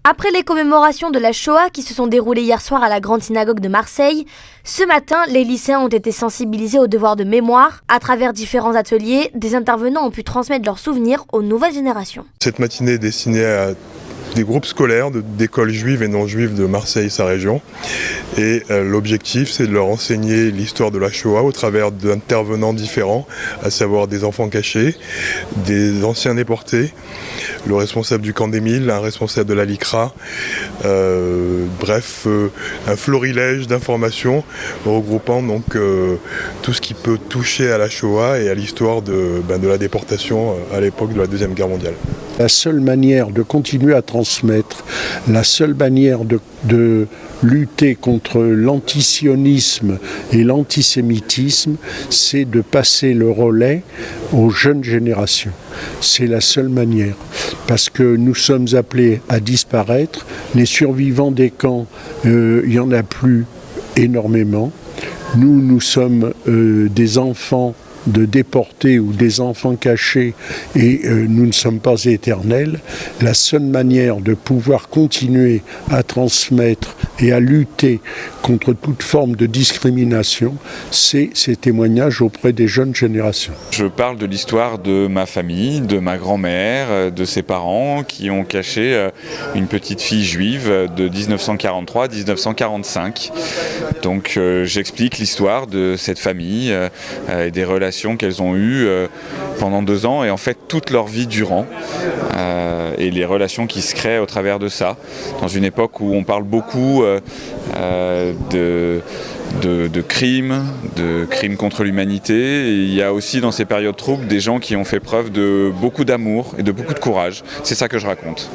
Après les commémorations de la Shoah qui se sont déroulées hier soir à la Grande Synagogue de Marseille, ce matin, les lycéens ont été sensibilisés au devoir de mémoire. À travers différents ateliers, des intervenants ont pu transmettre leurs souvenirs aux nouvelles générations. Cette matinée est destinée à des groupes scolaires d'écoles juives et non juives de Marseille et sa région. Et l'objectif, c'est de leur enseigner l'histoire de la Shoah au travers d'intervenants différents, à savoir des enfants cachés, des anciens déportés, le responsable du camp d'Émile, un responsable de la LICRA, bref, un florilège d'informations regroupant donc tout ce qui peut toucher à la Shoah et à l'histoire de la déportation à l'époque de la Deuxième Guerre mondiale. La seule manière de continuer à transmettre, la seule manière de lutter contre l'antisionisme et l'antisémitisme, c'est de passer le relais aux jeunes générations. C'est la seule manière, parce que nous sommes appelés à disparaître. Les survivants des camps, il n'y en a plus énormément. Nous sommes des enfants de déportés ou des enfants cachés et nous ne sommes pas éternels. La seule manière de pouvoir continuer à transmettre et à lutter contre toute forme de discrimination, c'est ces témoignages auprès des jeunes générations. Je parle de l'histoire de ma famille, de ma grand-mère, de ses parents qui ont caché une petite fille juive de 1943 à 1945. Donc j'explique l'histoire de cette famille et des relations qu'elles ont eues pendant 2 ans et en fait toute leur vie durant et les relations qui se créent au travers de ça, dans une époque où on parle beaucoup de crimes contre l'humanité. Et il y a aussi dans ces périodes troubles des gens qui ont fait preuve de beaucoup d'amour et de beaucoup de courage. C'est ça que je raconte.